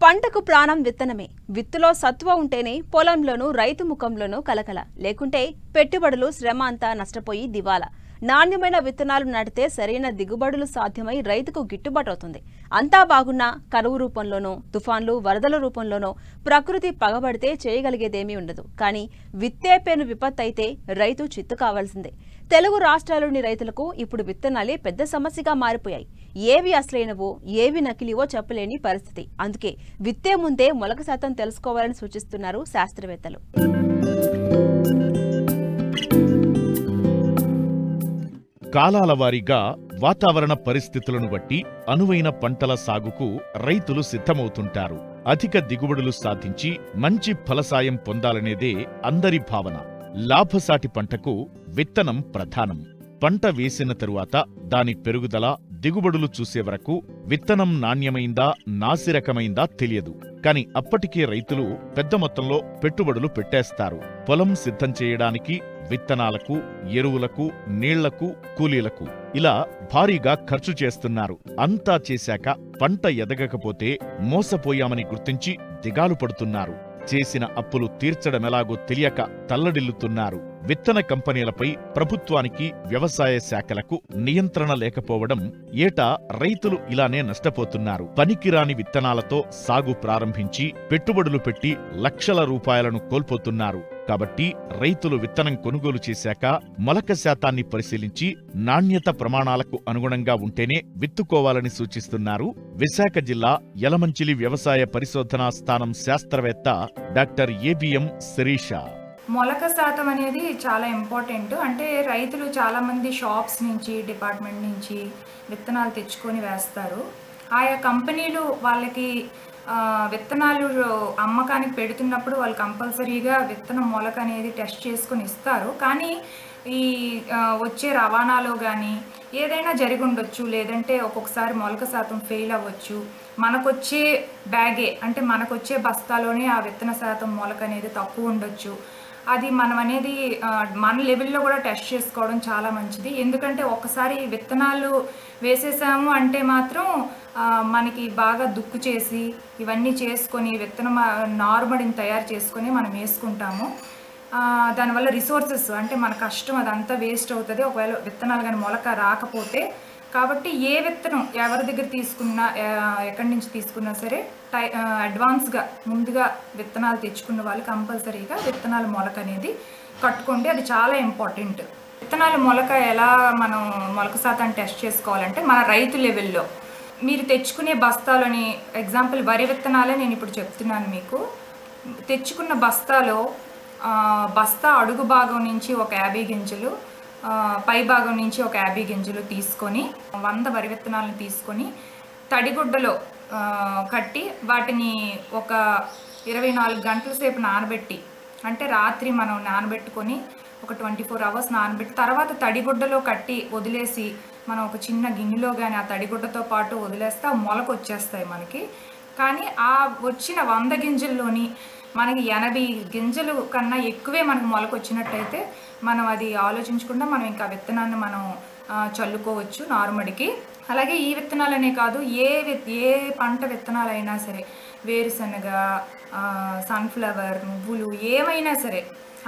పంటకు ప్రాణం విత్తనమే. విత్తులో సత్వ ఉంటేనే పొలంలోనూ రైతు ముఖంలోనూ కలకల, లేకుంటే పెట్టుబడులు శ్రమ అంతా నష్టపోయి దివాలా. నాణ్యమైన విత్తనాలు నాటితే సరైన దిగుబడులు సాధ్యమై రైతుకు గిట్టుబాటు అవుతుంది. అంతా బాగున్నా కరువు రూపంలోనో, తుఫాన్లు, వరదల రూపంలోనో ప్రకృతి పగబడితే చేయగలిగేదేమీ ఉండదు. కానీ విత్తే పెను విపత్తైతే రైతు చిత్తు కావాల్సిందే. తెలుగు రాష్ట్రాల్లోని రైతులకు ఇప్పుడు విత్తనాలే పెద్ద సమస్యగా మారిపోయాయి. ఏవి అసలైనవో, ఏవి నకిలీవో చెప్పలేని పరిస్థితి. అందుకే విత్తే ముందే మొలక శాతం తెలుసుకోవాలని సూచిస్తున్నారు శాస్త్రవేత్తలు. కాలాల వారీగా వాతావరణ పరిస్థితులను బట్టి అనువైన పంటల సాగుకు రైతులు సిద్ధమవుతుంటారు. అధిక దిగుబడులు సాధించి మంచి ఫలసాయం పొందాలనేదే అందరి భావన. లాభసాటి పంటకు విత్తనం ప్రధానం. పంట వేసిన తరువాత దాని పెరుగుదల, దిగుబడులు చూసే వరకు విత్తనం నాణ్యమైందా, నాసిరకమైందా తెలియదు. కాని అప్పటికే రైతులు పెద్ద మొత్తంలో పెట్టుబడులు పెట్టేస్తారు. పొలం సిద్ధం చేయడానికి విత్తనాలకు, ఎరువులకు, నీళ్లకు, కూలీలకు ఇలా భారీగా ఖర్చు చేస్తున్నారు. అంతా చేశాక పంట ఎదగకపోతే మోసపోయామని గుర్తించి దిగాలు పడుతున్నారు. చేసిన అప్పులు తీర్చడమెలాగో తెలియక తల్లడిల్లుతున్నారు. విత్తన కంపెనీలపై ప్రభుత్వానికి, వ్యవసాయ శాఖలకు నియంత్రణ లేకపోవడం ఏటా రైతులు ఇలానే నష్టపోతున్నారు. పనికిరాని విత్తనాలతో సాగు ప్రారంభించి పెట్టుబడులు పెట్టి లక్షల రూపాయలను కోల్పోతున్నారు. కాబట్టి రైతులు విత్తనం కొనుగోలు చేశాక మొలక శాతాన్ని పరిశీలించి నాణ్యత ప్రమాణాలకు అనుగుణంగా ఉంటేనే విత్తుకోవాలని సూచిస్తున్నారు విశాఖ జిల్లా యలమంచిలి వ్యవసాయ పరిశోధనా స్థానం శాస్త్రవేత్త డాక్టర్ ఏబిఎం శిరీష. మొలక శాతం అనేది చాలా ఇంపార్టెంట్. అంటే రైతులు చాలామంది షాప్స్ నుంచి, డిపార్ట్మెంట్ నుంచి విత్తనాలు తెచ్చుకొని వేస్తారు. ఆయా కంపెనీలు వాళ్ళకి విత్తనాలు అమ్మకానికి పెడుతున్నప్పుడు వాళ్ళు కంపల్సరీగా విత్తనం మొలక అనేది టెస్ట్ చేసుకొని ఇస్తారు. కానీ ఈ వచ్చే రవాణాలో కానీ ఏదైనా జరిగి ఉండొచ్చు, లేదంటే ఒక్కొక్కసారి మొలక శాతం ఫెయిల్ అవ్వచ్చు. మనకొచ్చే బ్యాగే అంటే మనకొచ్చే బస్తాలోనే ఆ విత్తన శాతం మొలక అనేది తక్కువ ఉండొచ్చు. అది మనం అనేది మన లెవెల్లో కూడా టెస్ట్ చేసుకోవడం చాలా మంచిది. ఎందుకంటే ఒక్కసారి విత్తనాలు వేసేసాము అంటే మాత్రం మనకి బాగా దుక్కు చేసి ఇవన్నీ చేసుకొని విత్తనం నార్మడిని తయారు చేసుకొని మనం వేసుకుంటాము. దానివల్ల రిసోర్సెస్ అంటే మన కష్టం అదంతా వేస్ట్ అవుతుంది ఒకవేళ విత్తనాలు కానీ మొలక రాకపోతే. కాబట్టి ఏ విత్తనం ఎవరి దగ్గర తీసుకున్నా, ఎక్కడి నుంచి తీసుకున్నా సరే అడ్వాన్స్గా ముందుగా విత్తనాలు తెచ్చుకున్న వాళ్ళు కంపల్సరీగా విత్తనాల మొలక అనేది కట్టుకోండి. అది చాలా ఇంపార్టెంట్. విత్తనాల మొలక ఎలా మనం మొలక శాతాన్ని టెస్ట్ చేసుకోవాలంటే మన రైతు లెవెల్లో మీరు తెచ్చుకునే బస్తాలోని, ఎగ్జాంపుల్ వరి విత్తనాలే నేను ఇప్పుడు చెప్తున్నాను మీకు. తెచ్చుకున్న బస్తాలో బస్తా అడుగు భాగం నుంచి ఒక 50 గింజలు, పై భాగం నుంచి ఒక 50 గింజలు తీసుకొని 100 వరి విత్తనాలను తీసుకొని తడిగుడ్డలో కట్టి వాటిని ఒక 24 గంటల సేపు నానబెట్టి, అంటే రాత్రి మనం నానబెట్టుకొని ఒక 24 అవర్స్ నానబెట్టి తర్వాత తడిగుడ్డలో కట్టి వదిలేసి మనం ఒక చిన్న గిన్నెలో కానీ ఆ తడిగుడ్డతో పాటు వదిలేస్తే ఆ మొలక వచ్చేస్తాయి మనకి. కానీ ఆ వచ్చిన 100 గింజల్లోని మనకి 80 గింజలు కన్నా ఎక్కువే మనకు మొలక వచ్చినట్టయితే మనం అది ఆలోచించకుండా మనం ఇంకా విత్తనాన్ని మనం చల్లుకోవచ్చు నార్మడికి. అలాగే ఈ విత్తనాలనే కాదు, ఏ పంట విత్తనాలైనా సరే, వేరుశనగ, సన్ఫ్లవర్, నువ్వులు ఏమైనా సరే,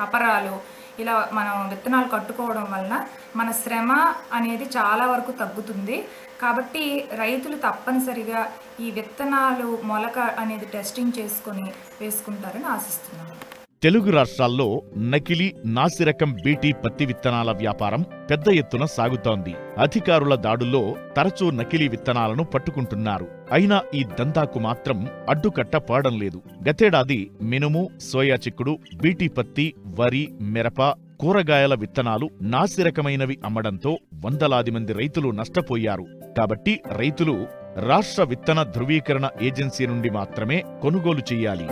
అపరాలు, ఇలా మనం విత్తనాలు కట్టుకోవడం వలన మన శ్రమ అనేది చాలా వరకు తగ్గుతుంది. కాబట్టి రైతులు తప్పనిసరిగా ఈ విత్తనాలు మొలక అనేది టెస్టింగ్ చేసుకొని వేసుకుంటారని ఆశిస్తున్నాను. తెలుగు రాష్ట్రాల్లో నకిలీ, నాసిరకం బీటీ పత్తి విత్తనాల వ్యాపారం పెద్ద ఎత్తున సాగుతోంది. అధికారుల దాడుల్లో తరచూ నకిలీ విత్తనాలను పట్టుకుంటున్నారు. అయినా ఈ దందాకు మాత్రం అడ్డుకట్ట పడడం లేదు. గతేడాది మినుము, సోయా చిక్కుడు, బీటీ పత్తి, వరి, మిరప, కూరగాయల విత్తనాలు నాసిరకమైనవి అమ్మడంతో వందలాది మంది రైతులు నష్టపోయారు. కాబట్టి రైతులు రాష్ట్ర విత్తన ధృవీకరణ ఏజెన్సీ నుండి మాత్రమే కొనుగోలు చెయ్యాలి.